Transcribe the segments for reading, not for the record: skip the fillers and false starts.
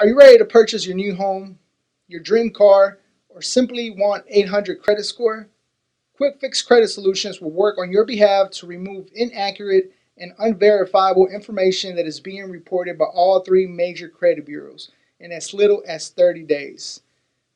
Are you ready to purchase your new home, your dream car, or simply want 800 credit score? Quick Fix Credit Solutions will work on your behalf to remove inaccurate and unverifiable information that is being reported by all three major credit bureaus in as little as 30 days.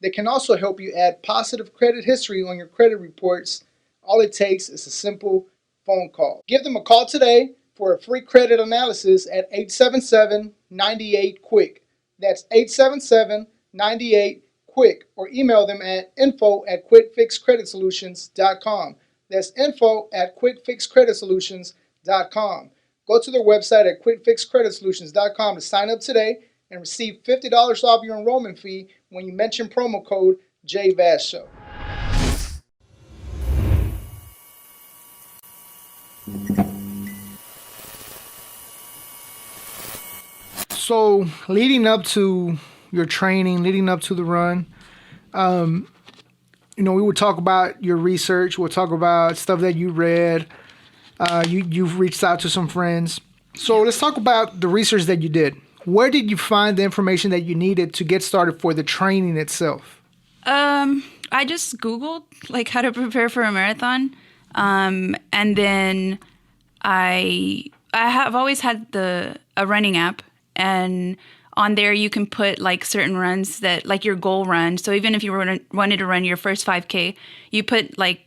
They can also help you add positive credit history on your credit reports. All it takes is a simple phone call. Give them a call today for a free credit analysis at 877-98-QUICK. That's 877-98-QUICK, or email them at info@quickfixcreditsolutions.com. That's info@quickfixcreditsolutions.com. Go to their website at quickfixcreditsolutions.com to sign up today and receive $50 off your enrollment fee when you mention promo code JVASSHOW. So, leading up to your training, leading up to the run, we would talk about your research. We'll talk about stuff that you read. You've reached out to some friends. So let's talk about the research that you did. Where did you find the information that you needed to get started for the training itself? I just Googled like how to prepare for a marathon. And then I have always had a running app, and on there you can put like certain runs that like your goal run. So even if you wanted to run your first 5K, you put like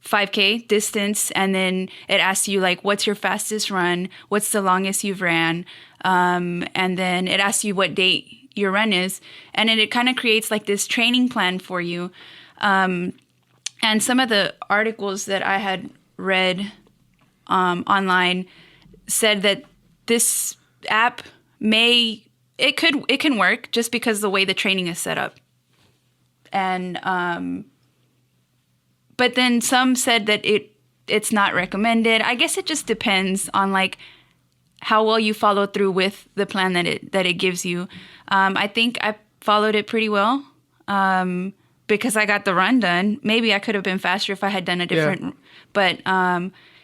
5K distance, and then it asks you like, what's your fastest run? What's the longest you've ran? And then it asks you what date your run is. And then it kind of creates like this training plan for you. And some of the articles that I had read online said that this app it can work just because the way the training is set up. And but then some said that it's not recommended. I guess it just depends on like how well you follow through with the plan that it gives you. I think I followed it pretty well because I got the run done. Maybe I could have been faster if I had done a different. Yeah. But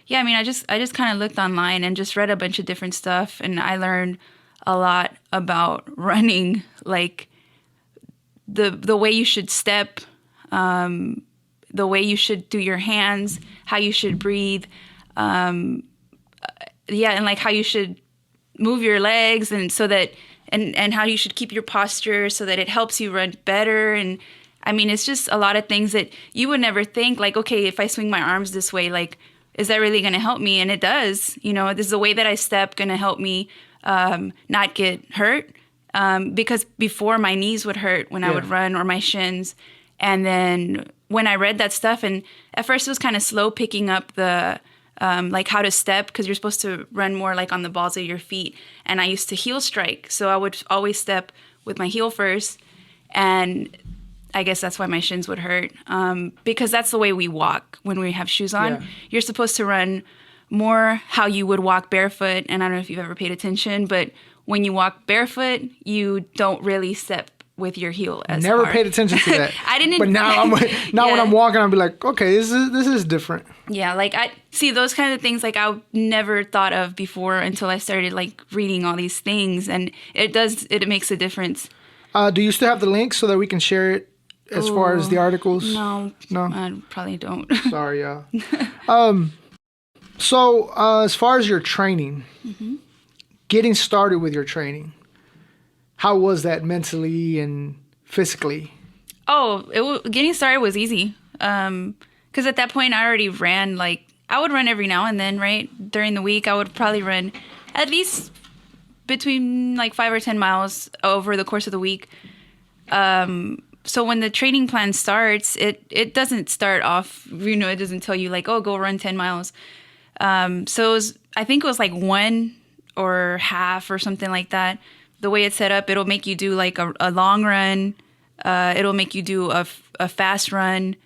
yeah, I mean, I just kind of looked online and just read a bunch of different stuff, and I learned a lot about running, like the way you should step. The way you should do your hands, how you should breathe, and like how you should move your legs, and so that and how you should keep your posture so that it helps you run better. And I mean, it's just a lot of things that you would never think, like, okay, if I swing my arms this way, like, is that really going to help me? And it does. This is the way that I step going to help me not get hurt, because before my knees would hurt when I would run, or my shins. And then when I read that stuff, and at first it was kind of slow picking up the like how to step, because you're supposed to run more like on the balls of your feet. And I used to heel strike, so I would always step with my heel first, and I guess that's why my shins would hurt, because that's the way we walk when we have shoes on. Yeah. You're supposed to run more how you would walk barefoot, and I don't know if you've ever paid attention, but when you walk barefoot, you don't really step with your heel as Never hard. Paid attention to that. I didn't. But now when I'm walking, I'll be like, okay, this is different. Yeah, like I see those kind of things like I never thought of before until I started like reading all these things, and it makes a difference. Do you still have the link so that we can share it as far as the articles? No, I probably don't. Sorry, yeah. So as far as your training, getting started with your training, how was that mentally and physically? Oh, getting started was easy. Because at that point, I already ran, like, I would run every now and then, right? During the week, I would probably run at least between, like, 5 or 10 miles over the course of the week. So when the training plan starts, it doesn't start off, it doesn't tell you, like, oh, go run 10 miles. So I think it was, like, 1 or half or something like that. The way it's set up, it'll make you do like a long run. It'll make you do a fast run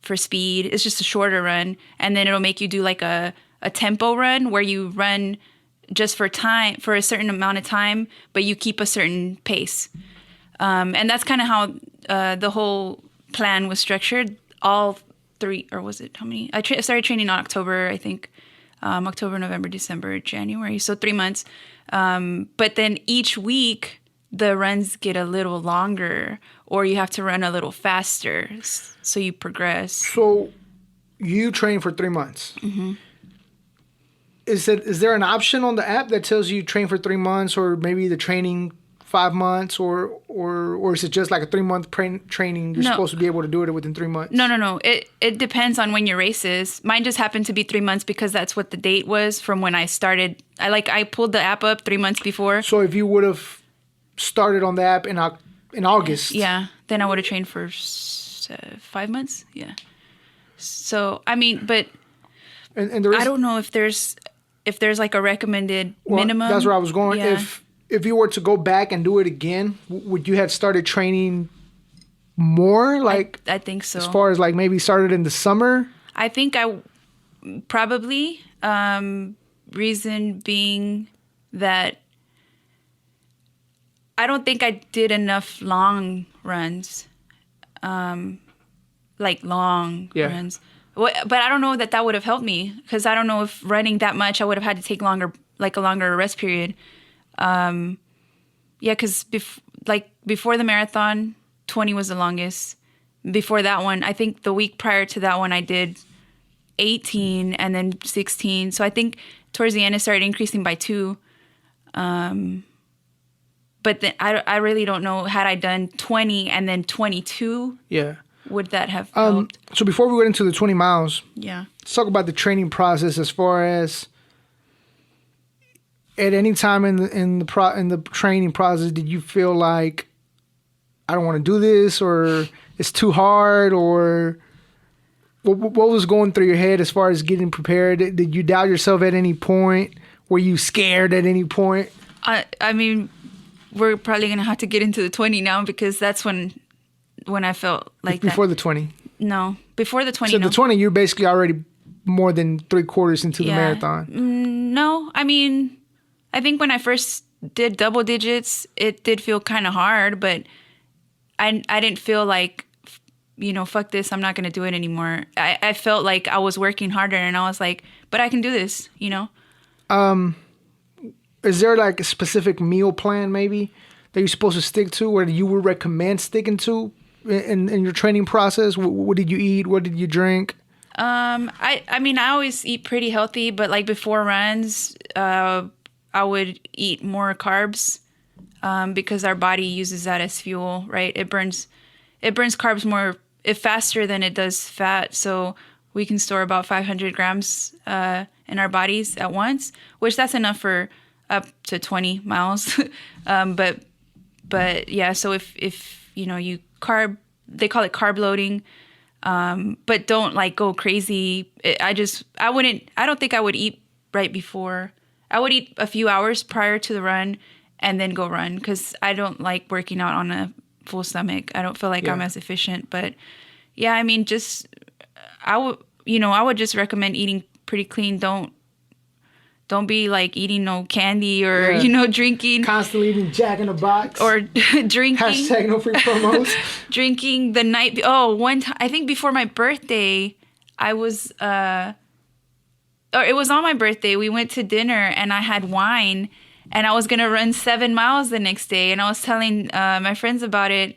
for speed. It's just a shorter run. And then it'll make you do like a tempo run where you run just for a certain amount of time, but you keep a certain pace. And that's kind of how the whole plan was structured. All 3, or was it how many? I started training in October, I think. October, November, December, January. So 3 months. But then each week the runs get a little longer, or you have to run a little faster, so you progress. So you train for 3 months. Mm-hmm. Is there an option on the app that tells you train for 3 months, or maybe the training 5 months, or is it just like a 3 month training? You're supposed to be able to do it within 3 months. No. It depends on when your race is. Mine just happened to be 3 months because that's what the date was from when I started. I pulled the app up 3 months before. So if you would have started on the app in August, yeah, then I would have trained for 5 months. Yeah. So I mean, but and there is, I don't know if there's like a recommended minimum. That's where I was going. Yeah. If you were to go back and do it again, would you have started training more? Like I think so. As far as like maybe started in the summer? I think I probably, reason being that I don't think I did enough long runs, like long runs. But I don't know that would have helped me, because I don't know if running that much I would have had to take a longer rest period. Because before the marathon, 20 was the longest. Before that one, I think the week prior to that one, I did 18 and then 16. So I think towards the end, it started increasing by 2. But then I really don't know, had I done 20 and then 22, would that have helped? So before we went into the 20 miles, let's talk about the training process. As far as at any time in the training process, did you feel like, I don't want to do this, or it's too hard, or what was going through your head as far as getting prepared? Did you doubt yourself at any point? Were you scared at any point? I mean, we're probably going to have to get into the 20 now, because that's when I felt like before that. The 20? No, before the 20. So the 20, you're basically already more than 3/4 into the marathon. No, I mean, I think when I first did double digits, it did feel kind of hard, but I didn't feel like, fuck this, I'm not going to do it anymore. I felt like I was working harder, and I was like, but I can do this, Is there like a specific meal plan maybe that you're supposed to stick to, or you would recommend sticking to in your training process? What did you eat? What did you drink? I mean, I always eat pretty healthy, but like before runs, I would eat more carbs, because our body uses that as fuel, right? It burns carbs faster than it does fat. So we can store about 500 grams in our bodies at once, which that's enough for up to 20 miles. But yeah, so if you they call it carb loading, but don't like go crazy. I don't think I would eat right before. I would eat a few hours prior to the run and then go run, because I don't like working out on a full stomach. I don't feel like I'm as efficient. But yeah, I mean, I would just recommend eating pretty clean. Don't be like eating no candy or, drinking. Constantly eating Jack in the Box. Or drinking. Hashtag no free promos. Drinking the night. One time, I think before my birthday, I was, or it was on my birthday. We went to dinner and I had wine, and I was going to run 7 miles the next day. And I was telling my friends about it.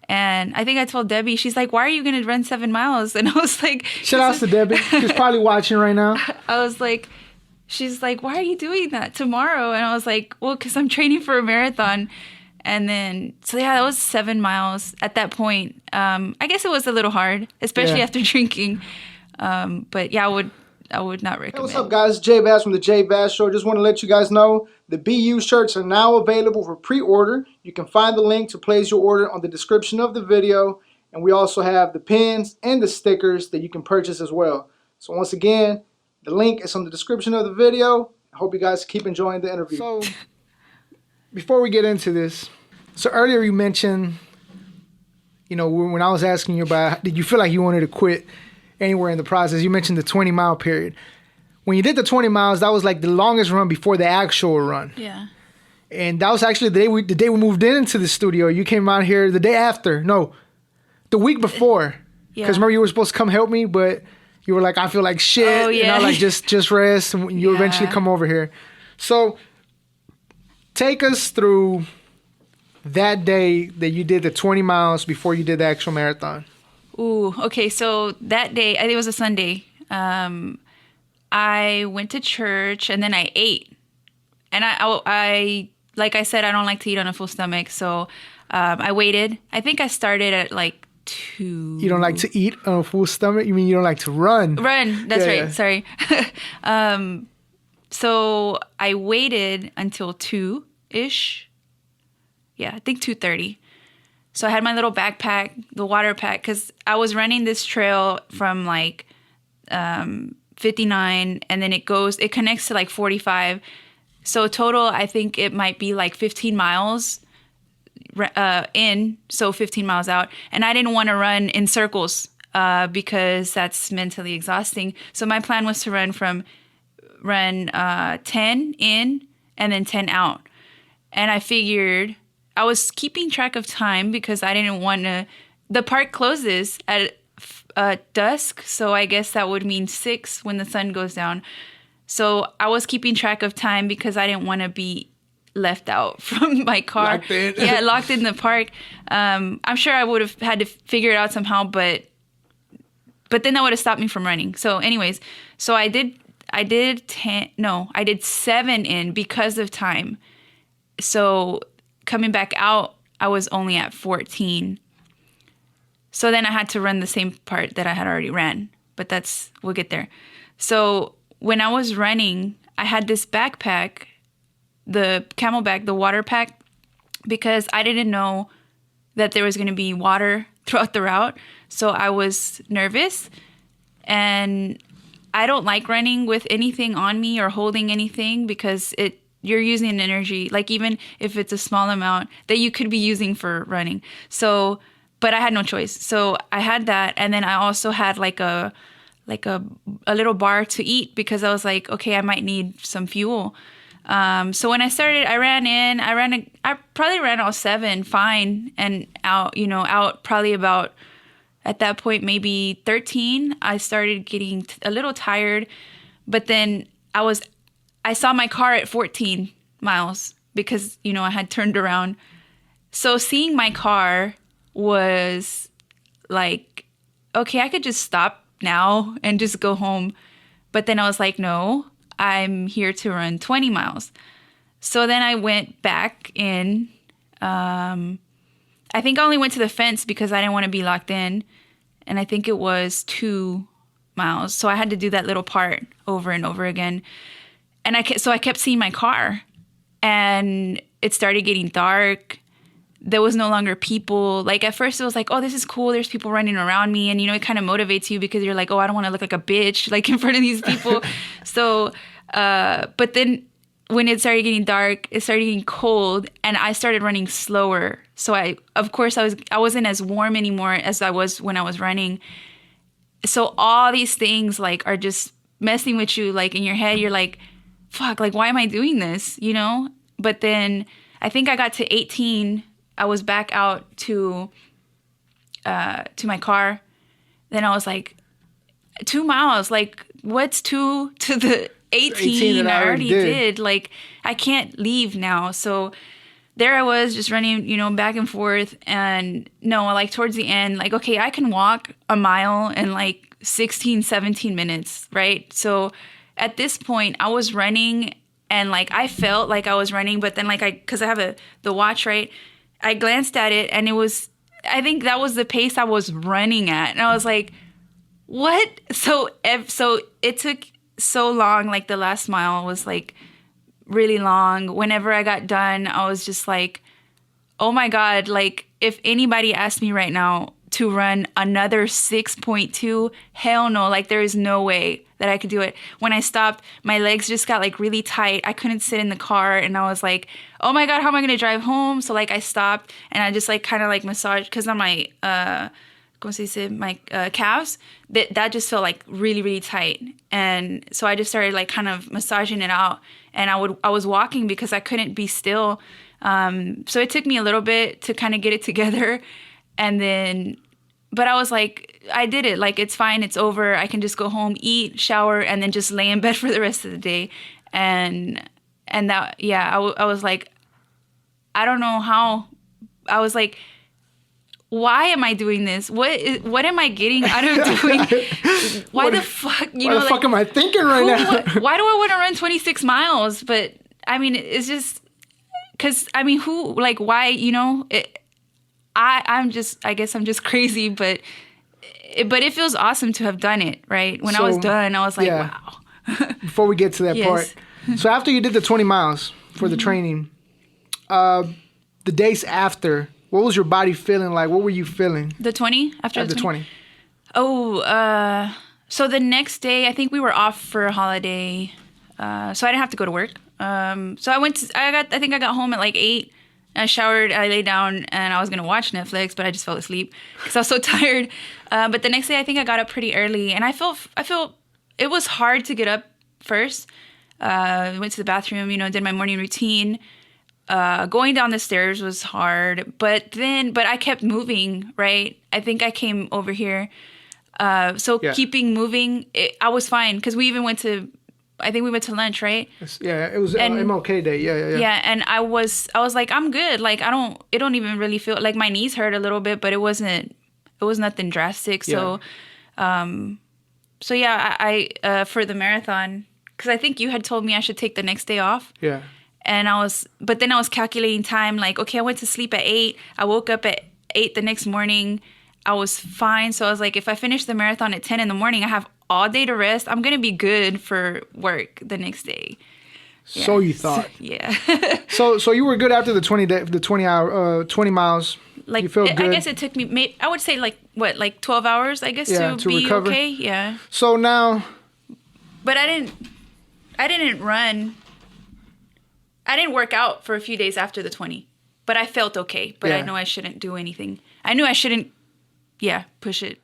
And I think I told Debbie, she's like, why are you going to run 7 miles? And I was like... Shout out to Debbie. She's probably watching right now. I was like... She's like, why are you doing that tomorrow? And I was like, well, because I'm training for a marathon. And then, so yeah, that was 7 miles at that point. I guess it was a little hard, especially after drinking. But yeah, I would not recommend. Hey, what's up, guys? Jay Bass from the Jay Bass Show. Just want to let you guys know the BU shirts are now available for pre-order. You can find the link to place your order on the description of the video. And we also have the pins and the stickers that you can purchase as well. So once again, the link is on the description of the video. I hope you guys keep enjoying the interview. So, before we get into this, so earlier you mentioned, when I was asking you about, did you feel like you wanted to quit anywhere in the process? You mentioned the 20-mile period. When you did the 20 miles, that was like the longest run before the actual run. Yeah. And that was actually the day we moved into the studio. You came out here the day after. No, the week before. Yeah. Because remember, you were supposed to come help me, but... You were like, I feel like shit. Oh, yeah. And I like, just rest. And you eventually come over here. So take us through that day that you did the 20 miles before you did the actual marathon? Ooh, okay. So that day, I think it was a Sunday. I went to church and then I ate. And I like I said, I don't like to eat on a full stomach. So I waited. I think I started at like 2. You don't like to eat on a full stomach? You mean you don't like to run? Run. That's Yeah, right. Sorry. So I waited until 2-ish. Yeah, I think 2:30. So I had my little backpack, the water pack, because I was running this trail from like 59, and then it connects to like 45. So total, I think it might be like 15 miles in, so 15 miles out. And I didn't want to run in circles because that's mentally exhausting. So my plan was to run 10 in and then 10 out. And I figured I was keeping track of time because I didn't want to. The park closes at dusk, so I guess that would mean 6 when the sun goes down. So I was keeping track of time because I didn't want to be left out from my car. Locked in. Yeah, locked in the park. I'm sure I would have had to figure it out somehow, but then that would have stopped me from running. So anyways, so I did 10, no, I did 7 in because of time. So coming back out, I was only at 14. So then I had to run the same part that I had already ran, but we'll get there. So when I was running, I had this backpack, the Camelback, the water pack, because I didn't know that there was going to be water throughout the route. So I was nervous, and I don't like running with anything on me or holding anything because you're using energy, like even if it's a small amount that you could be using for running. So, but I had no choice. So I had that, and then I also had like a little bar to eat because I was like, okay, I might need some fuel. So when I started, I probably ran all 7 fine, and out probably about, at that point, maybe 13. I started getting a little tired, but then I saw my car at 14 miles because, I had turned around. So seeing my car was like, okay, I could just stop now and just go home. But then I was like, no, I'm here to run 20 miles. So then I went back in. I think I only went to the fence because I didn't want to be locked in. And I think it was 2 miles. So I had to do that little part over and over again. And I kept seeing my car, and it started getting dark. There was no longer people. Like at first it was like, oh, this is cool. There's people running around me. And, it kind of motivates you because you're like, oh, I don't want to look like a bitch, like in front of these people. So, but then when it started getting dark, it started getting cold, and I started running slower. So I wasn't as warm anymore as I was when I was running. So all these things like are just messing with you. Like in your head, you're like, fuck, like, why am I doing this? But then I think I got to 18. I was back out to my car. Then I was like, 2 miles, like what's 2 to the 18 I already did? Like, I can't leave now. So there I was just running, back and forth. And no, like towards the end, like, okay, I can walk a mile in like 16, 17 minutes, right? So at this point, I was running, and like I felt like I was running, but then like because I have the watch, right? I glanced at it, and I think that was the pace I was running at, and I was like, what? So it took so long. Like the last mile was like really long. Whenever I got done, I was just like, oh my God, like if anybody asked me right now to run another 6.2, hell no, like there is no way that I could do it. When I stopped, my legs just got like really tight. I couldn't sit in the car, and I was like, oh my God, how am I going to drive home? So like I stopped, and I just like kind of like massaged, because on my, ¿cómo se dice? My calves, that just felt like really, really tight. And so I just started like kind of massaging it out, and I was walking because I couldn't be still. So it took me a little bit to kind of get it together. And then, but I was like, I did it. Like, it's fine. It's over. I can just go home, eat, shower, and then just lay in bed for the rest of the day. And that, yeah, I was like, I don't know how, I was like, why am I doing this? What am I getting out of doing? Why the fuck? What the fuck am I thinking right now? Why do I want to run 26 miles? But I mean, it's just because I mean, why? I guess I'm just crazy, but it feels awesome to have done it, right? When I was done, I was like, wow. Before we get to that part, so after you did the 20 miles for the training, the days after, what was your body feeling like? What were you feeling? The 20? After the 20? 20? Oh, so the next day, I think we were off for a holiday, so I didn't have to go to work. So I think I got home at like 8. I showered, I lay down, and I was going to watch Netflix, but I just fell asleep because I was so tired. But the next day, I think I got up pretty early, and I feel it was hard to get up first. Went to the bathroom, did my morning routine. Going down the stairs was hard, but I kept moving, right? I think I came over here. Keeping moving, I was fine because we went to lunch, right? Yeah, it was MLK Day. Yeah. Yeah, and I was like, I'm good. Like, it don't even really feel like my knees hurt a little bit, but it was nothing drastic. So, I for the marathon, because I think you had told me I should take the next day off. Yeah. And but then I was calculating time, like, okay, I went to sleep at 8. I woke up at 8 the next morning. I was fine. So I was like, if I finish the marathon at 10 in the morning, I have all day to rest. I'm going to be good for work the next day. Yeah. So you thought. Yeah. So you were good after the 20 miles. Like, you felt good. I guess it took me, I would say like 12 hours, I guess, to be recover. Okay. Yeah. So now. But I didn't run. I didn't work out for a few days after the 20, but I felt okay. But I know I shouldn't do anything. I knew I shouldn't, push it